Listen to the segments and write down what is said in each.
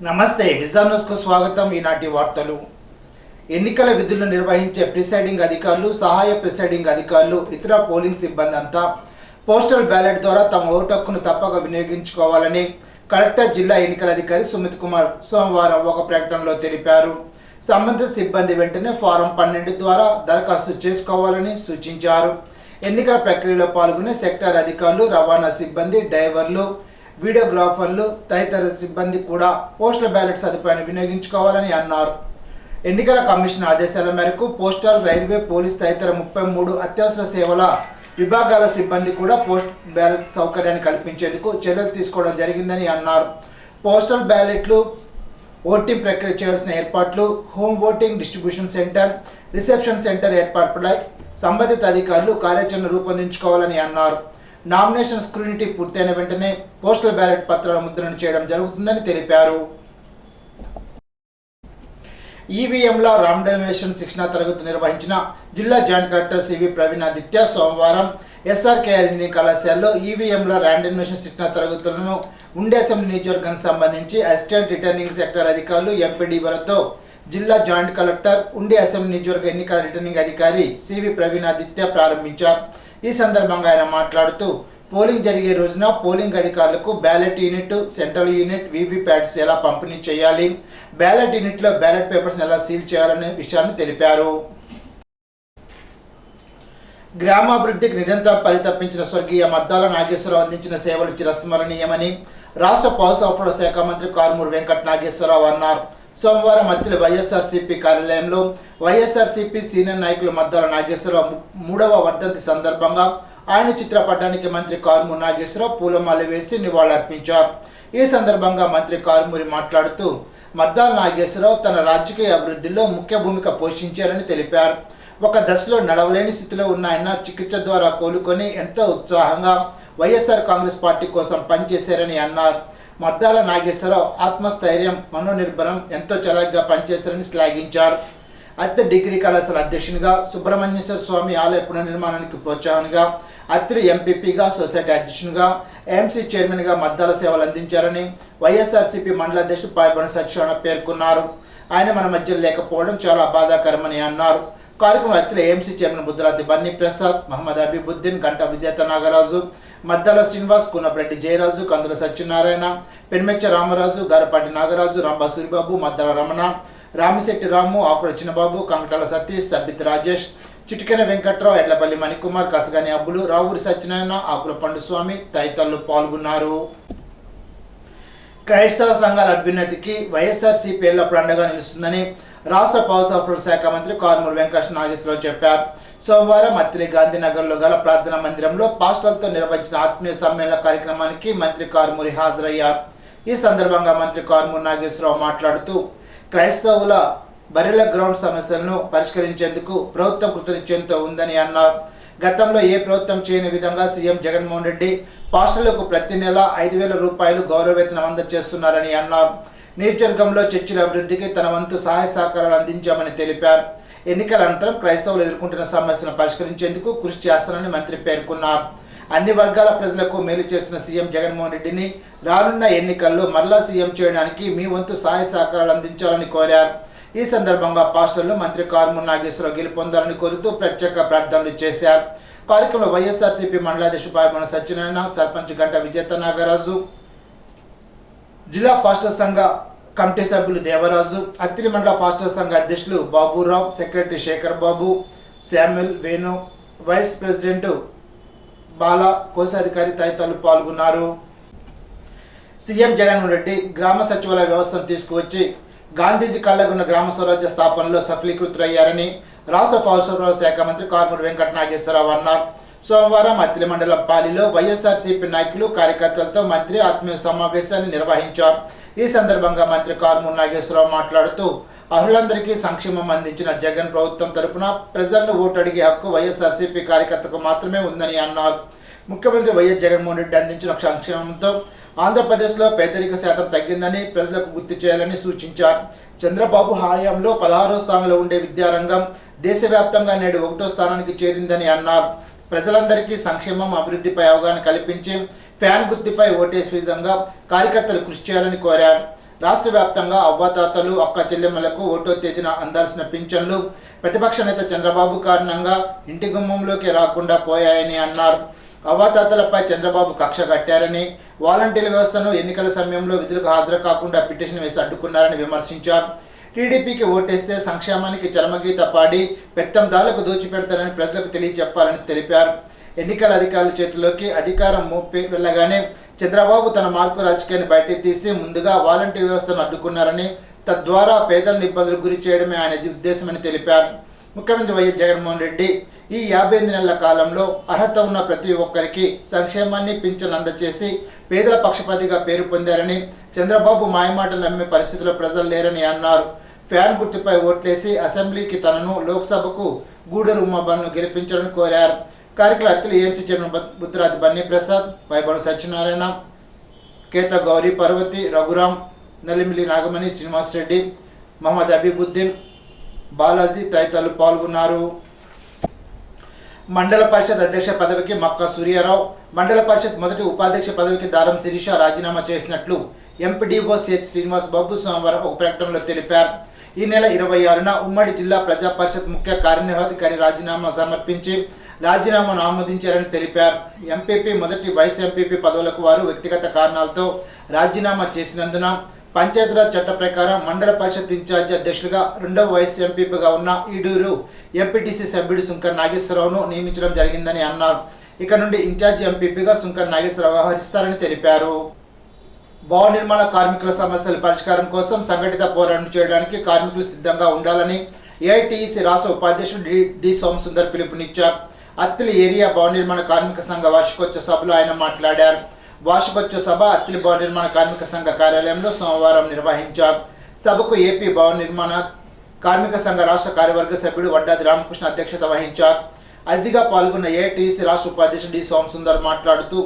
నమస్తే vision news కు స్వాగతం. ఈనాటి వార్తలు. ఎన్నికల విధులను నిర్వహించే ప్రిసైడింగ్ అధికారులు, సహాయ ప్రిసైడింగ్ అధికారులు, ఇతర పోలింగ్ సిబ్బంది అంతా పోస్టల్ బ్యాలెట్ ద్వారా తమ ఓటు హక్కును తప్పక వినియోగించుకోవాలని కలెక్టర్, జిల్లా ఎన్నికల అధికారి సుమిత్ కుమార్ సోమవారం ఒక ప్రకటనలో తెలిపారు. సంబంధిత సిబ్బంది వెంటనే ఫారం 12 ద్వారా దరఖాస్తు చేసుకోవాలని సూచించారు. ఎన్నికల ప్రక్రియలో పాల్గొనే సెక్టార్ అధికారులు, రవాణా సిబ్బంది, డ్రైవర్లు, వీడియోగ్రాఫర్లు తదితర సిబ్బంది కూడా పోస్టల్ బ్యాలెట్ సదుపాయాన్ని వినియోగించుకోవాలని అన్నారు. ఎన్నికల కమిషన్ ఆదేశాల మేరకు పోస్టల్, రైల్వే, పోలీస్ తదితర 33 అత్యవసర సేవల విభాగాల సిబ్బంది కూడా పోస్ట్ బ్యాలెట్ సౌకర్యాన్ని కల్పించేందుకు చర్యలు తీసుకోవడం జరిగిందని అన్నారు. పోస్టల్ బ్యాలెట్లు ఓటింగ్ ప్రక్రియ చేయాల్సిన ఏర్పాట్లు, home voting distribution centre, reception centre ఏర్పాట్లపై సంబంధిత అధికారులు కార్యాచరణ రూపొందించుకోవాలని అన్నారు. నామినేషన్ స్క్రూనిటీ పూర్తయిన వెంటనే పోస్టల్ బ్యాలెట్ పత్రాల ముద్రణ చేయడం జరుగుతుందని తెలిపారు. ఈవీఎంల రాండమైజేషన్ శిక్షణా తరగతి నిర్వహించిన జిల్లా జాయింట్ కలెక్టర్ సివి ప్రవీణాదిత్య సోమవారం ఎస్ఆర్కేఆర్ ఇంజనీరింగ్ కళాశాలలో ఈవీఎంల రాండమైజేషన్ శిక్షణా తరగతులను ఉండే అసెంబ్లీ నియోజకవర్గానికి సంబంధించి అసిస్టెంట్ రిటర్నింగ్ సెక్టర్ అధికారులు, ఎంపీడీఓలతో జిల్లా జాయింట్ కలెక్టర్, ఉండే అసెంబ్లీ నియోజకవర్గ ఎన్నికల రిటర్నింగ్ అధికారి సివి ప్రవీణాదిత్య ప్రారంభించారు. ఈ సందర్భంగా ఆయన మాట్లాడుతూ పోలింగ్ జరిగే రోజున పోలింగ్ అధికారులకు ballot unit, central unit, VVPATs ఎలా పంపిణీ చేయాలి, బ్యాలెట్ యూనిట్లో బ్యాలెట్ పేపర్స్ ఎలా సీల్ చేయాలనే విషయాన్ని తెలిపారు. గ్రామాభివృద్ధికి నిరంతరం పరితపించిన స్వర్గీయ మద్దాల నాగేశ్వరరావు అందించిన సేవలు చిరస్మరణీయమని రాష్ట్ర పౌర సరఫరాల శాఖ మంత్రి కారుమూరి వెంకట నాగేశ్వరరావు అన్నారు. సోమవారం మధ్యలో వైఎస్ఆర్సీపీ కార్యాలయంలో వైఎస్ఆర్సీపీ సీనియర్ నాయకులు మద్దాల నాగేశ్వరరావు 3వ వర్ధంతి సందర్భంగా ఆయన చిత్రపటానికి మంత్రి కారుమూరి నాగేశ్వరరావు పూలమాల వేసి నివాళులర్పించారు. ఈ సందర్భంగా మంత్రి కారుమూరి మాట్లాడుతూ మద్దాల నాగేశ్వరరావు తన రాజకీయ అభివృద్ధిలో ముఖ్య భూమిక పోషించారని తెలిపారు. ఒక దశలో నడవలేని స్థితిలో ఉన్న ఆయన చికిత్స ద్వారా కోలుకొని ఎంతో ఉత్సాహంగా వైఎస్ఆర్ కాంగ్రెస్ పార్టీ కోసం పనిచేశారని అన్నారు. మద్దాల నాగేశ్వరరావు ఆత్మస్థైర్యం, మనోనిర్భరం, ఎంతో చలాగ్గా పనిచేశారని శ్లాఘించారు. అత్తి డిగ్రీ కళాశాల అధ్యక్షునిగా, సుబ్రహ్మణ్యేశ్వర స్వామి ఆలయ పునర్నిర్మాణానికి ప్రోత్సాహంగా, అత్రి ఎంపీపీగా, సొసైటీ అధ్యక్షునిగా, ఏఎంసీ చైర్మన్గా మద్దాల సేవలు అందించారని వైఎస్ఆర్సీపీ మండల అధ్యక్షుడు పాయబోని సత్యనారాయణ పేర్కొన్నారు. ఆయన మన మధ్య లేకపోవడం చాలా బాధాకరమని అన్నారు. కార్యక్రమంలో అత్తిల ఏఎంసీ చైర్మన్ బుద్ధరాతి బన్నీ ప్రసాద్, మహమ్మద్ అబీబుద్దీన్, గంట విజేత నాగరాజు, మద్దాల శ్రీనివాస్, కూనప్రెడ్డి జయరాజు, కందుల సత్యనారాయణ, పెన్మెచ్చ రామరాజు, గారపాటి నాగరాజు, రాంబా సూరిబాబు, మద్దాల రమణ, రామిశెట్టి రాము, ఆకుల చిన్నబాబు, కంకటాల సతీష్, సబ్బిత్ రాజేష్, చిటికెన వెంకట్రావు, ఎడ్లపల్లి మణికుమార్, కసగాని అబ్బులు, రావూరి సత్యనారాయణ, ఆకుల పండుస్వామి తదితరులు పాల్గొన్నారు. క్రైస్తవ సంఘాల అభ్యున్నతికి వైఎస్ఆర్సీపీ ఎల్లప్పుడూ అండగా నిలుస్తుందని రాష్ట్ర పౌర సరఫరాల శాఖ మంత్రి కారుమూరి వెంకట నాగేశ్వరరావు చెప్పారు. సోమవారం అత్తిలి గాంధీనగర్లో గల ప్రార్థనా మందిరంలో పాస్టర్లతో నిర్వహించిన ఆత్మీయ సమ్మేళన కార్యక్రమానికి మంత్రి కారుమూరి హాజరయ్యారు. ఈ సందర్భంగా మంత్రి కారుమూరి నాగేశ్వరరావు మాట్లాడుతూ క్రైస్తవుల బరిల గ్రౌండ్ సమస్యలను పరిష్కరించేందుకు ప్రభుత్వం కృతనిశ్చయంతో ఉందని అన్నారు. గతంలో ఏ ప్రభుత్వం చేయని విధంగా సీఎం జగన్మోహన్ రెడ్డి పాస్టర్లకు ప్రతి నెల 5,000 రూపాయలు గౌరవవేతనం అందజేస్తున్నారని అన్నారు. నియోజకవర్గంలో చర్చిల అభివృద్ధికి తన వంతు సహాయ సహకారాలు అందించామని తెలిపారు. ఎన్నికల అనంతరం క్రైస్తవులు ఎదుర్కొంటున్న సమస్యలను పరిష్కరించేందుకు కృషి చేస్తానని మంత్రి పేర్కొన్నారు. అన్ని వర్గాల ప్రజలకు మేలు చేస్తున్న సీఎం జగన్మోహన్ రెడ్డిని రానున్న ఎన్నికల్లో మరలా సీఎం చేయడానికి మీ వంతు సహాయ సహకారాలు అందించాలని కోరారు. ఈ సందర్భంగా పాస్టర్లు మంత్రి కారుమూరి నాగేశ్వరరావు గెలుపొందాలని కోరుతూ ప్రత్యేక ప్రార్థనలు చేశారు. కార్యక్రమంలో వైఎస్ఆర్సీపీ మండలాధ్యక్షుడు పాయబోని సత్యనారాయణ, సర్పంచ్ గంట విజేత నాగరాజు, జిల్లా పాస్టర్ సంఘ కమిటీ సభ్యులు దేవరాజు, అత్తిలి మండల పాస్టర్ సంఘ అధ్యక్షులు బాబురావు, సెక్రటరీ శేఖర్ బాబు, శామ్యుల్, వేణు, వైస్ ప్రెసిడెంట్ బాల, కోశాధికారి తదితరులు పాల్గొన్నారు. సీఎం జగన్మోహన్ రెడ్డి గ్రామ సచివాలయ వ్యవస్థను తీసుకువచ్చి గాంధీజీ కళ్ళగున్న గ్రామ స్వరాజ్య స్థాపనలో సఫలీకృతులయ్యారని రాష్ట్ర పౌర సరఫరాల శాఖ మంత్రి కారుమూరి వెంకట నాగేశ్వరరావు అన్నారు. సోమవారం అత్తిలి మండలం పాలిలో వైఎస్ఆర్సీపీ నాయకులు, కార్యకర్తలతో మంత్రి ఆత్మీయ సమావేశాన్ని నిర్వహించారు. ఈ సందర్భంగా మంత్రి కారుమూరి నాగేశ్వరరావు మాట్లాడుతూ అర్హులందరికీ సంక్షేమం అందించిన జగన్ ప్రభుత్వం తరపున ప్రజలను ఓటు అడిగే హక్కు వైఎస్ఆర్సీపీ కార్యకర్తకు మాత్రమే ఉందని అన్నారు. ముఖ్యమంత్రి వైఎస్ జగన్మోహన్ రెడ్డి అందించిన సంక్షేమంతో ఆంధ్రప్రదేశ్లో పేదరిక శాతం తగ్గిందని ప్రజలకు గుర్తు చేయాలని సూచించారు. చంద్రబాబు హయాంలో 16వ స్థానంలో ఉండే విద్యారంగం దేశవ్యాప్తంగా నేడు 1వ స్థానానికి చేరిందని అన్నారు. ప్రజలందరికీ సంక్షేమం, అభివృద్ధిపై అవగాహన కల్పించి ఫ్యాన్ గుర్తుపై ఓటేసే విధంగా కార్యకర్తలు కృషి చేయాలని కోరారు. రాష్ట్ర వ్యాప్తంగా అవ్వాతాతలు అక్క చెల్లెమ్మలకు 1వ తేదీన అందాల్సిన పింఛన్లు ప్రతిపక్ష నేత చంద్రబాబు కారణంగా ఇంటి గుమ్మంలోకి రాకుండా పోయాయని అన్నారు. అవ్వాతాతలపై చంద్రబాబు కక్ష కట్టారని, వాలంటీర్ వ్యవస్థను ఎన్నికల సమయంలో విధులకు హాజరు కాకుండా పిటిషన్ వేసి అడ్డుకున్నారని విమర్శించారు. టీడీపీకి ఓటేస్తే సంక్షేమానికి చరమగీత పాడి పెత్తందాలకు దోచిపెడతారని ప్రజలకు తెలియచెప్పాలని తెలిపారు. ఎన్నికల అధికారుల చేతిలోకి అధికారం మోపి వెళ్ళగానే చంద్రబాబు తన మార్కు రాజకీయాన్ని బయటకు తీసి ముందుగా వాలంటీర్ వ్యవస్థను అడ్డుకున్నారని, తద్వారా పేదలను ఇబ్బందులకు గురి చేయడమే ఆయన ఉద్దేశమని తెలిపారు. ముఖ్యమంత్రి వైఎస్ జగన్మోహన్ రెడ్డి ఈ 58 నెలల కాలంలో అర్హత ఉన్న ప్రతి ఒక్కరికి సంక్షేమాన్ని పింఛన్ అందజేసి పేదల పక్షపాతిగా పేరు పొందారని, చంద్రబాబు మాయమాటలు నమ్మే పరిస్థితిలో ప్రజలు లేరని అన్నారు. ఫ్యాన్ గుర్తుపై ఓట్లేసి అసెంబ్లీకి తనను, లోక్సభకు గూడూరు ఉమాబాలను గెలిపించాలని కోరారు. కార్యక్రమ అతిథులు ఏఎంసీ చైర్మన్ బుద్ధిరాజ్ బన్నీ ప్రసాద్, పైబడు సత్యనారాయణ, కేత గౌరీ పర్వతి, రఘురాం, నలిమిలి నాగమణి, శ్రీనివాస్ రెడ్డి, మహమ్మద్ అబీబుద్దీన్, బాలాజీ తదితరులు పాల్గొన్నారు. మండల పరిషత్ అధ్యక్ష పదవికి మక్కా సూర్యారావు, మండల పరిషత్ మొదటి ఉపాధ్యక్ష పదవికి దారం శిరీష రాజీనామా చేసినట్లు ఎంపీడీఓ సిహెచ్ శ్రీనివాస్ బాబు సోమవారం ఒక ప్రకటనలో తెలిపారు. ఈ నెల 26న ఉమ్మడి జిల్లా ప్రజా పరిషత్ ముఖ్య కార్యనిర్వాహకారి రాజీనామా సమర్పించి రాజీనామాను ఆమోదించారని తెలిపారు. ఎంపీపీ మొదటి వైస్ ఎంపీపీ పదవులకు వారు వ్యక్తిగత కారణాలతో రాజీనామా చేసినందున పంచాయతీరాజ్ చట్ట ప్రకారం మండల పరిషత్ ఇన్ఛార్జి అధ్యక్షులుగా 2వ వైస్ ఎంపీపీగా ఉన్న ఈడూరు ఎంపీటీసీ సభ్యుడు సుంకర్ నాగేశ్వరరావును నియమించడం జరిగిందని అన్నారు. ఇక నుండి ఇన్ఛార్జి ఎంపీపీగా సుంకర్ నాగేశ్వరరావు వ్యవహరిస్తారని తెలిపారు. భవన నిర్మాణ కార్మికుల సమస్యల పరిష్కారం కోసం సంఘటిత పోరాటం చేయడానికి కార్మికులు సిద్ధంగా ఉండాలని ఏఐటీఈసీ రాష్ట్ర ఉపాధ్యక్షుడు డి సోమసుందర్ పిలుపునిచ్చారు. అత్తిలి ఏరియా భవన నిర్మాణ కార్మిక సంఘ వార్షికోత్సవ సభలో ఆయన మాట్లాడారు. వార్షికోత్సవ సభ అత్తిలి భవన నిర్మాణ కార్మిక సంఘ కార్యాలయంలో సోమవారం నిర్వహించారు. సభకు ఏపీ భవన నిర్మాణ కార్మిక సంఘ రాష్ట్ర కార్యవర్గ సభ్యుడు వడ్డాది రామకృష్ణ అధ్యక్షత వహించారు. అతిథిగా పాల్గొన్న ఏఐటీసీ రాష్ట్ర ఉపాధ్యక్షుడు డి సోమసుందర్ మాట్లాడుతూ,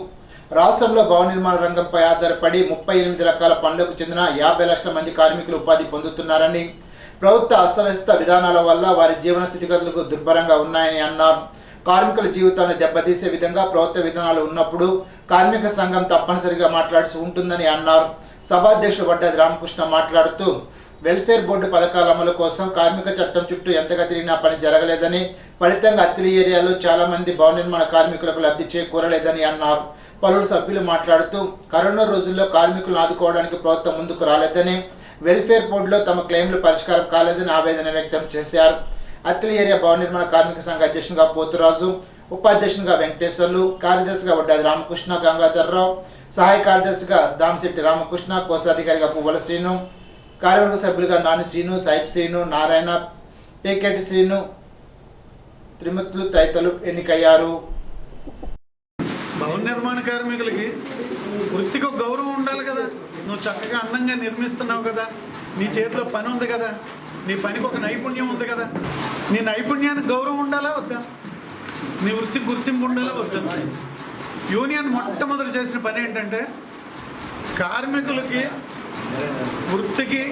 రాష్ట్రంలో భవన నిర్మాణ రంగంపై ఆధారపడి 38 రకాల పనులకు చెందిన 50 లక్షల మంది కార్మికులు ఉపాధి పొందుతున్నారని, ప్రభుత్వ అస్తవ్యస్త విధానాల వల్ల వారి జీవన స్థితిగతులకు దుర్భరంగా ఉన్నాయని అన్నారు. కార్మికుల జీవితాన్ని దెబ్బతీసే విధంగా ప్రభుత్వ విధానాలు ఉన్నప్పుడు కార్మిక సంఘం తప్పనిసరిగా మాట్లాడాల్సి ఉంటుందని అన్నారు. సభాధ్యక్షుడు వడ్డాది రామకృష్ణ మాట్లాడుతూ, వెల్ఫేర్ బోర్డు పథకాల అమలు కోసం కార్మిక చట్టం చుట్టూ ఎంతగా తిరిగినా పని జరగలేదని, ఫలితంగా అత్తిలి ఏరియాలో చాలా మంది భవన నిర్మాణ కార్మికులకు లబ్ధి చేకూరలేదని అన్నారు. పలువురు సభ్యులు మాట్లాడుతూ, కరోనా రోజుల్లో కార్మికులను ఆదుకోవడానికి ప్రభుత్వం ముందుకు రాలేదని, వెల్ఫేర్ బోర్డులో తమ క్లెయిమ్లు పరిష్కారం కాలేదని ఆవేదన వ్యక్తం చేశారు. అత్తిలి ఏరియా భవన నిర్మాణ కార్మిక సంఘ అధ్యక్షునిగా పోతురాజు, ఉపాధ్యక్షునిగా వెంకటేశ్వర్లు, కార్యదర్శిగా వడ్డాది రామకృష్ణ గంగాధర్రావు, సహాయ కార్యదర్శిగా దామశెట్టి రామకృష్ణ, కోశాధికారిగా పువ్వల శ్రీను, కార్యవర్గ సభ్యులుగా నాని శ్రీను, సాయిబ్ శ్రీను, నారాయణ, పేకెటి శ్రీను, త్రిమూర్తులు తదితరులు ఎన్నికయ్యారు. భవన నిర్మాణ కార్మికులకి వృత్తికి ఒక గౌరవం ఉండాలి కదా. నువ్వు చక్కగా అందంగా నిర్మిస్తున్నావు కదా, నీ చేతిలో పని ఉంది కదా, నీ పనికి ఒక నైపుణ్యం ఉంది కదా, నీ నైపుణ్యానికి గౌరవం ఉండాలా వద్దా, నీ వృత్తికి గుర్తింపు ఉండాలా వద్దా. యూనియన్ మొట్టమొదటి చేసిన పని ఏంటంటే కార్మికులకి వృత్తికి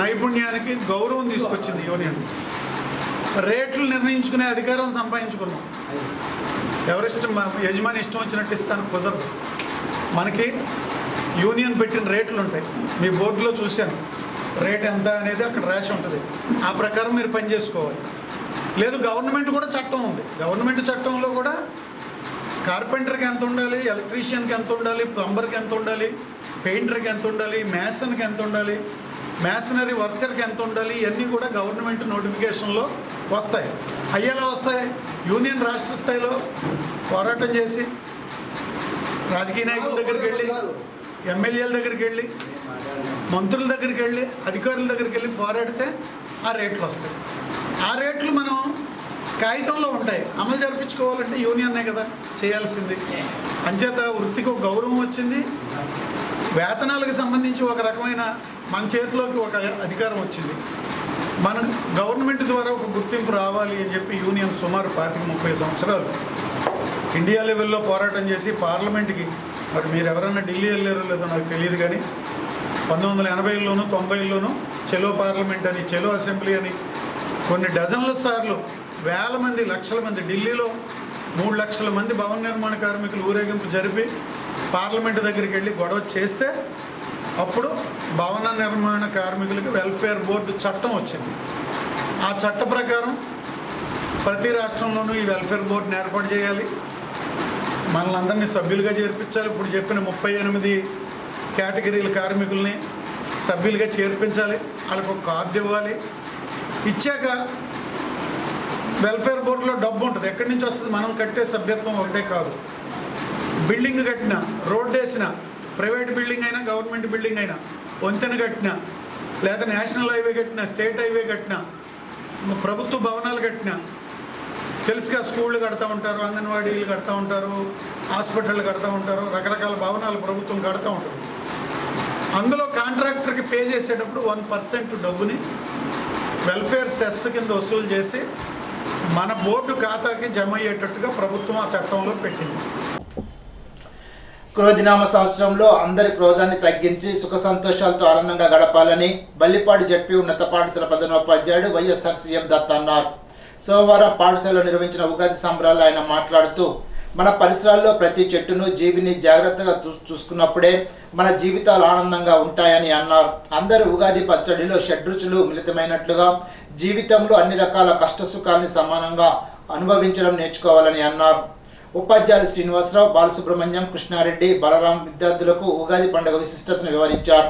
నైపుణ్యానికి గౌరవం తీసుకొచ్చింది యూనియన్. రేట్లు నిర్ణయించుకునే అధికారం సంపాదించుకున్నాం. ఎవరిష్టం యజమాని ఇష్టం వచ్చినట్టు ఇస్తాను కుదరదు. మనకి యూనియన్ పెట్టిన రేట్లు ఉంటాయి. మీ బోర్డులో చూశాను రేట్ ఎంత అనేది అక్కడ రాసి ఉంటుంది. ఆ ప్రకారం మీరు పని చేసుకోవాలి. లేదు గవర్నమెంట్ కూడా చట్టం ఉంది. గవర్నమెంట్ చట్టంలో కూడా కార్పెంటర్కి ఎంత ఉండాలి, ఎలక్ట్రీషియన్కి ఎంత ఉండాలి, ప్లంబర్కి ఎంత ఉండాలి, పెయింటర్కి ఎంత ఉండాలి, మేసన్కి ఎంత ఉండాలి, మేసనరీ వర్కర్కి ఎంత ఉండాలి, ఇవన్నీ కూడా గవర్నమెంట్ నోటిఫికేషన్లో వస్తాయి. అయ్యేలా వస్తాయి. యూనియన్ రాష్ట్ర స్థాయిలో పోరాటం చేసి రాజకీయ నాయకుల దగ్గరికి వెళ్ళి, ఎమ్మెల్యేల దగ్గరికి వెళ్ళి, మంత్రుల దగ్గరికి వెళ్ళి, అధికారుల దగ్గరికి వెళ్ళి పోరాడితే ఆ రేట్లు వస్తాయి. ఆ రేట్లు మనం కాగితంలో ఉంటాయి. అమలు జరిపించుకోవాలంటే యూనియన్నే కదా చేయాల్సింది. అంచేత వృత్తికి ఒక గౌరవం వచ్చింది. వేతనాలకు సంబంధించి ఒక రకమైన మన చేతిలోకి ఒక అధికారం వచ్చింది. మన గవర్నమెంట్ ద్వారా ఒక గుర్తింపు రావాలి అని చెప్పి యూనియన్ సుమారు 25-30 సంవత్సరాలు ఇండియా లెవెల్లో పోరాటం చేసి పార్లమెంట్కి, మరి మీరు ఎవరైనా ఢిల్లీ వెళ్ళారో లేదో నాకు తెలియదు కానీ 1980లోను 90లోను చెలో పార్లమెంట్ అని, చెలో అసెంబ్లీ అని కొన్ని డజన్ల సార్లు వేల మంది, లక్షల మంది, ఢిల్లీలో 3 లక్షల మంది భవన నిర్మాణ కార్మికులు ఊరేగింపు జరిపి పార్లమెంటు దగ్గరికి వెళ్ళి గొడవ చేస్తే అప్పుడు భవన నిర్మాణ కార్మికులకు వెల్ఫేర్ బోర్డు చట్టం వచ్చింది. ఆ చట్ట ప్రకారం ప్రతి రాష్ట్రంలోనూ ఈ వెల్ఫేర్ బోర్డుని ఏర్పాటు చేయాలి, మనల్ని అందరినీ సభ్యులుగా చేర్పించాలి. ఇప్పుడు చెప్పిన 38 కేటగిరీల కార్మికుల్ని సభ్యులుగా చేర్పించాలి, వాళ్ళకు ఒక కార్డు ఇవ్వాలి. ఇచ్చాక వెల్ఫేర్ బోర్డులో డబ్బు ఉంటుంది. ఎక్కడి నుంచి వస్తుంది? మనం కట్టే సభ్యత్వం ఒకటే కాదు. బిల్డింగ్ కట్టినా, రోడ్డు వేసినా, ప్రైవేట్ బిల్డింగ్ అయినా గవర్నమెంట్ బిల్డింగ్ అయినా, వంతెన కట్టినా, లేదా నేషనల్ హైవే కట్టినా, స్టేట్ హైవే కట్టినా, ప్రభుత్వ భవనాలు కట్టినా, తెలుసుగా స్కూళ్ళు కడతా ఉంటారు, అంగన్వాడీలు కడతా ఉంటారు, హాస్పిటళ్ళు కడతా ఉంటారు, రకరకాల భవనాలు ప్రభుత్వం కడతా ఉంటుంది. అందులో కాంట్రాక్టర్కి పే చేసేటప్పుడు 1% డబ్బుని వెల్ఫేర్ సెస్ కింద వసూలు చేసి మన బోర్డు ఖాతాకి జమ అయ్యేటట్టుగా ప్రభుత్వం ఆ చట్టంలో పెట్టింది. క్రోధినామ సంవత్సరంలో అందరి క్రోధాన్ని తగ్గించి సుఖ సంతోషాలతో ఆనందంగా గడపాలని బల్లిపాడు జడ్పీ ఉన్నత పాఠశాల ప్రధానోపాధ్యాయుడు వైఎస్ఆర్ సీఎం దత్ అన్నారు. సోమవారం పాఠశాలలో నిర్వహించిన ఉగాది సంబరాలు ఆయన మాట్లాడుతూ, మన పరిసరాల్లో ప్రతి చెట్టును జీవిని జాగ్రత్తగా చూసుకున్నప్పుడే మన జీవితాలు ఆనందంగా ఉంటాయని అన్నారు. అందరూ ఉగాది పచ్చడిలో షడ్రుచులు మిళితమైనట్లుగా జీవితంలో అన్ని రకాల కష్టసుఖాన్ని సమానంగా అనుభవించడం నేర్చుకోవాలని అన్నారు. ఉపాధ్యాయులు శ్రీనివాసరావు, బాలసుబ్రహ్మణ్యం, కృష్ణారెడ్డి, బలరాం విద్యార్థులకు ఉగాది పండుగ విశిష్టతను వివరించారు.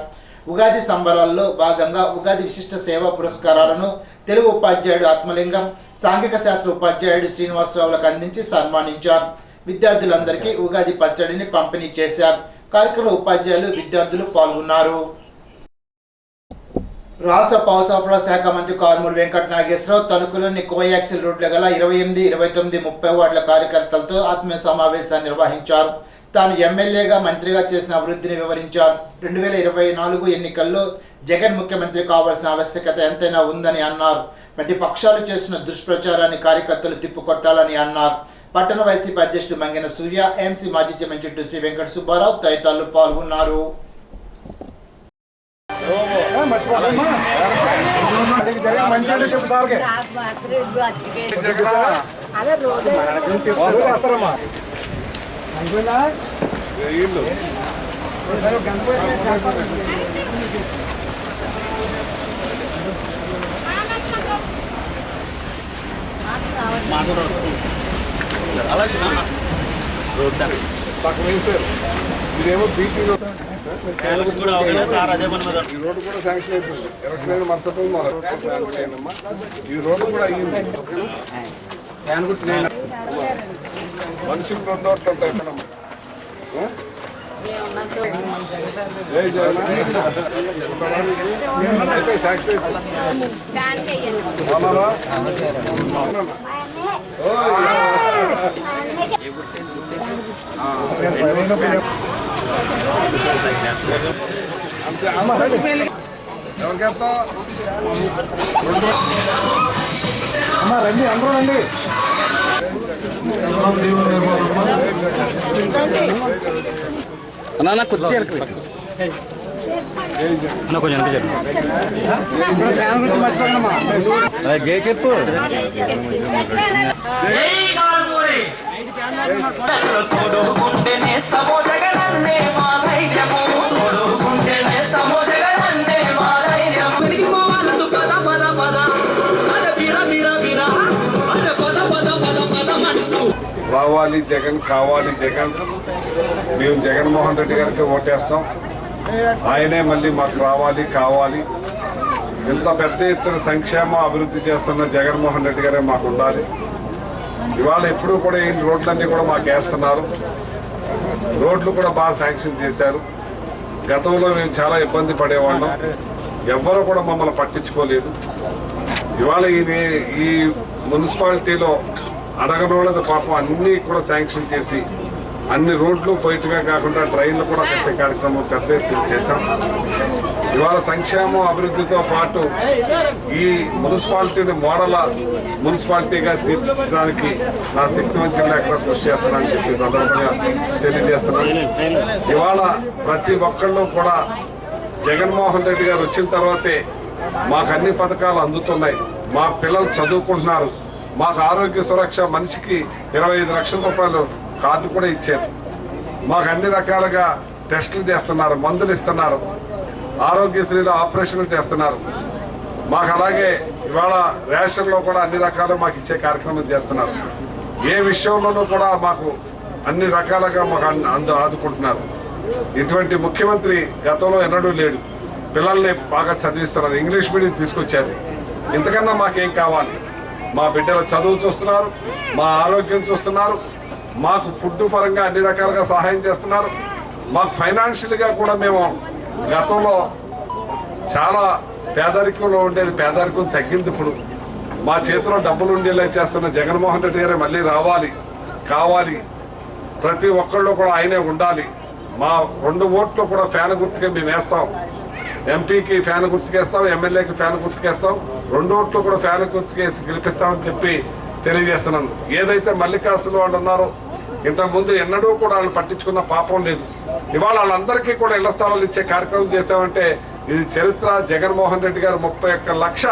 ఉగాది సంబరాల్లో భాగంగా ఉగాది విశిష్ట సేవా పురస్కారాలను తెలుగు ఉపాధ్యాయుడు ఆత్మలింగం, సాంఘిక శాస్త్ర ఉపాధ్యాయుడు శ్రీనివాసరావులకు అందించి సన్మానించారు. విద్యార్థులందరికీ ఉగాది పచ్చడిని పంపిణీ చేశారు. కార్యక్రమంలో ఉపాధ్యాయులు, విద్యార్థులు పాల్గొన్నారు. రాష్ట్ర పౌర సరఫరాల శాఖ మంత్రి కారుమూరి వెంకట నాగేశ్వరరావు తణుకులోని కోయాక్సిల్ రోడ్ల గల 28, 29, 30 వార్డుల కార్యకర్తలతో ఆత్మీయ సమావేశాన్ని నిర్వహించారు. తాను ఎమ్మెల్యేగా మంత్రిగా చేసిన అభివృద్ధిని వివరించారు. 2024 ఎన్నికల్లో జగన్ ముఖ్యమంత్రి కావాల్సిన ఆవశ్యకత ఎంతైనా ఉందని అన్నారు. ప్రతిపక్షాలు చేసిన దుష్ప్రచారాన్ని కార్యకర్తలు తిప్పుకొట్టాలని అన్నారు. పట్టణ వైసీపీ అధ్యక్షుడు మంగిన సూర్య, ఎంసీ మాజీ చైర్మన్ చుట్టూ శ్రీ వెంకట సుబ్బారావు తదితరులు పాల్గొన్నారు. ఇదేమో బీపీ రోడ్డు కూడా శాంక్షన్ అయిపోయింది. ఎలక్షన్ మరుసటి ఈ రోడ్డు కూడా అయ్యింది. మనిషికి 2 రోడ్లు ఉంటాయి. అయితే శాంక్షన్ అయిపోయింది. ఎవరికెళ్తా రండి, అందరూ రండి. అన్నా కొద్దిగా కొంచెం గేకెప్పు రావాలి జగన్, కావాలి జగన్. మేము జగన్మోహన్ రెడ్డి గారికి ఓటేస్తాం. ఆయనే మళ్ళీ మాకు రావాలి, కావాలి. ఇంత పెద్ద ఎత్తున సంక్షేమ అభివృద్ధి చేస్తున్న జగన్మోహన్ రెడ్డి గారే మాకు ఉండాలి. ఇవాళ ఎప్పుడూ కూడా ఈ రోడ్లన్నీ కూడా మాకు వేస్తున్నారు. రోడ్లు కూడా బాగా శాంక్షన్ చేశారు. గతంలో మేము చాలా ఇబ్బంది పడేవాళ్ళం, ఎవ్వరూ కూడా మమ్మల్ని పట్టించుకోలేదు. ఇవాళ ఈ మున్సిపాలిటీలో అడగనోళ్ళది పాపం అన్నీ కూడా శాంక్షన్ చేసి అన్ని రోడ్లు పోయటమే కాకుండా ట్రైన్లు కూడా కట్టే కార్యక్రమం పెద్ద ఎత్తున చేశాం. ఇవాళ సంక్షేమం అభివృద్ధితో పాటు ఈ మున్సిపాలిటీని మోడల్ మున్సిపాలిటీగా తీర్చడానికి నా శక్తివంతులు ఎక్కడ కృషి చేస్తానని చెప్పి సందర్భంగా తెలియజేస్తున్నాను. ఇవాళ ప్రతి ఒక్కళ్ళు కూడా జగన్మోహన్ రెడ్డి గారు వచ్చిన తర్వాతే మాకు అన్ని పథకాలు అందుతున్నాయి. మా పిల్లలు చదువుకుంటున్నారు. మాకు ఆరోగ్య సురక్ష మనిషికి 25 లక్షల రూపాయలు కార్డు కూడా ఇచ్చారు. మాకు అన్ని రకాలుగా టెస్టులు చేస్తున్నారు, మందులు ఇస్తున్నారు. ఆరోగ్యశ్రీలో ఆపరేషన్లు చేస్తున్నారు. మాకు అలాగే ఇవాళ రేషన్లో కూడా అన్ని రకాలు మాకు ఇచ్చే కార్యక్రమం చేస్తున్నారు. ఏ విషయంలోనూ కూడా మాకు అన్ని రకాలుగా మాకు ఆదుకుంటున్నారు. ఇటువంటి ముఖ్యమంత్రి గతంలో ఎన్నడూ లేడు. పిల్లల్ని బాగా చదివిస్తున్నారు, ఇంగ్లీష్ మీడియం తీసుకొచ్చారు. ఇంతకన్నా మాకేం కావాలి? మా బిడ్డల చదువు చూస్తున్నారు, మా ఆరోగ్యం చూస్తున్నారు, మాకు ఫుడ్ పరంగా అన్ని రకాలుగా సహాయం చేస్తున్నారు. మాకు ఫైనాన్షియల్గా కూడా మేము గతంలో చాలా పేదరికంలో ఉండేది, పేదరికం తగ్గింది. ఇప్పుడు మా చేతిలో డబ్బులు ఉండేలా చేస్తున్న జగన్మోహన్ రెడ్డి గారే మళ్ళీ రావాలి, కావాలి. ప్రతి ఒక్కళ్ళు కూడా ఆయనే ఉండాలి. మా 2 ఓట్లు కూడా ఫ్యాన్ గుర్తుకే మేము వేస్తాం. ఎంపీకి ఫ్యాన్ గుర్తుకేస్తాం, ఎమ్మెల్యేకి ఫ్యాన్ గుర్తుకేస్తాం. 2 ఓట్లు కూడా ఫ్యాన్ గుర్తుకేసి గెలిపిస్తామని చెప్పి తెలియజేస్తున్నాను. ఏదైతే మల్లికార్జున వాళ్ళు ఉన్నారో ఇంతకుముందు ఎన్నడూ కూడా వాళ్ళు పట్టించుకున్న పాపం లేదు. ఇవాళ వాళ్ళందరికీ కూడా ఇళ్ల స్థలాలు ఇచ్చే కార్యక్రమం చేశామంటే ఇది చరిత్ర. జగన్మోహన్ రెడ్డి గారు 31 లక్ష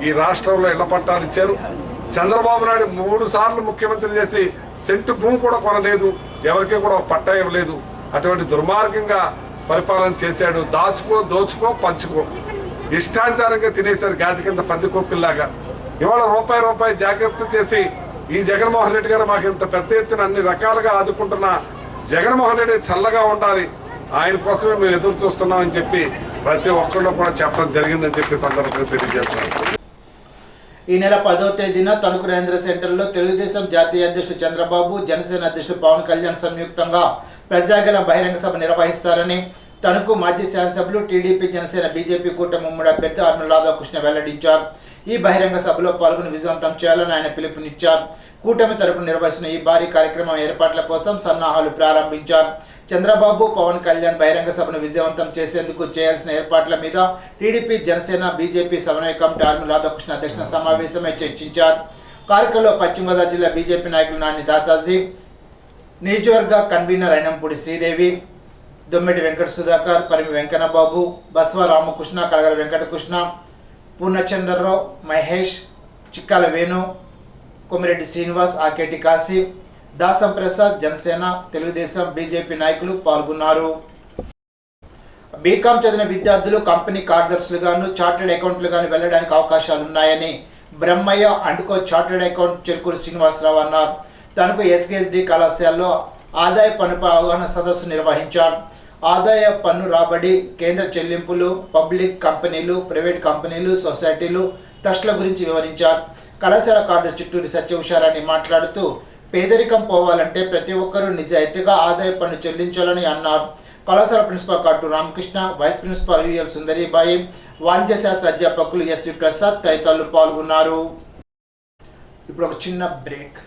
ఈ రాష్ట్రంలో ఇళ్ల పట్టాలు ఇచ్చారు. చంద్రబాబు నాయుడు 3 సార్లు ముఖ్యమంత్రి చేసి సెంటు భూమి కూడా కొనలేదు, ఎవరికి కూడా పట్టా ఇవ్వలేదు. అటువంటి దుర్మార్గంగా పరిపాలన చేశాడు. దోచుకో పంచుకో ఇష్టానుసారంగా తినేశారు, గాజి కింద పంది కొప్పిల్లాగా. ఇవాళ రూపాయి జాగ్రత్త చేసి ఈ జగన్మోహన్ రెడ్డి గారు మాకు ఇంత పెద్ద ఎత్తున అన్ని రకాలుగా ఆదుకుంటున్న జగన్మోహన్ రెడ్డి చల్లగా ఉండాలి, ఆయన కోసమే మేము ఎదురు చూస్తున్నామని చెప్పి ప్రతి ఒక్కళ్ళు కూడా చెప్పడం జరిగిందని చెప్పి సందర్భంగా తెలియజేస్తున్నాం. ఈ నెల 10వ తేదీన తణుకు రేంద్ర సెంటర్లో తెలుగుదేశం జాతీయ అధ్యక్షుడు చంద్రబాబు, జనసేన అధ్యక్షుడు పవన్ కళ్యాణ్ సంయుక్తంగా ప్రజాగళం బహిరంగ సభ నిర్వహిస్తారని తణుకు మాజీ శాసనసభ్యులు టీడీపీ, జనసేన, బీజేపీ కూటమి ఉమ్మడి అభ్యర్థి ఆర్మూర్ రాధాకృష్ణ వెల్లడించారు. ఈ బహిరంగ సభలో పాల్గొని విజయవంతం చేయాలని ఆయన పిలుపునిచ్చారు. కూటమి తరపున నిర్వహిస్తున్న ఈ భారీ కార్యక్రమం ఏర్పాట్ల కోసం సన్నాహాలు ప్రారంభించారు. చంద్రబాబు, పవన్ కళ్యాణ్ బహిరంగ సభను విజయవంతం చేసేందుకు చేయాల్సిన ఏర్పాట్ల మీద టీడీపీ, జనసేన, బీజేపీ సమన్వయ కమిటీ ఆర్మూర్ రాధాకృష్ణ అధ్యక్షున సమావేశమై చర్చించారు. కార్యక్రమంలో పశ్చిమ గోదావరి జిల్లా బీజేపీ నాయకులు నాని దాతాజీ, నియోజకవర్గ కన్వీనర్ అయినంపూడి శ్రీదేవి, దొమ్మిడి వెంకట సుధాకర్, పరిమి వెంకన్నబాబు, బస్వ రామకృష్ణ, కలగల వెంకటకృష్ణ, పూర్ణచంద్రరావు, మహేష్, చిక్కాల వేణు, కొమిరెడ్డి శ్రీనివాస్, ఆకేటి కాశీ, దాసం ప్రసాద్, జనసేన, తెలుగుదేశం, బీజేపీ నాయకులు పాల్గొన్నారు. బీకాం చదివిన విద్యార్థులు కంపెనీ కార్యదర్శులుగాను, చార్టెడ్ అకౌంట్లుగాను వెళ్లడానికి అవకాశాలున్నాయని బ్రహ్మయ్య అండుకో చార్టెడ్ అకౌంట్ చెరుకూరు శ్రీనివాసరావు అన్నారు. తనకు ఎస్కేఎస్డి కళాశాలలో ఆదాయ పన్నుపై అవగాహన సదస్సు నిర్వహించారు. ఆదాయ పన్ను రాబడి, కేంద్ర చెల్లింపులు, పబ్లిక్ కంపెనీలు, ప్రైవేట్ కంపెనీలు, సొసైటీలు, ట్రస్టుల గురించి వివరించారు. కళాశాల కార్యదర్శి చిట్టూరి సత్యఉషారాణి మాట్లాడుతూ పేదరికం పోవాలంటే ప్రతి ఒక్కరూ నిజాయితీగా ఆదాయ పన్ను చెల్లించాలని అన్నారు. కళాశాల ప్రిన్సిపాల్ కాటు రామకృష్ణ, వైస్ ప్రిన్సిపాల్ యుఎల్ సుందరిబాయి, వాణిజ్య శాస్త్ర అధ్యాపకులు ఎస్వి ప్రసాద్ తదితరులు పాల్గొన్నారు. ఇప్పుడు ఒక చిన్న బ్రేక్.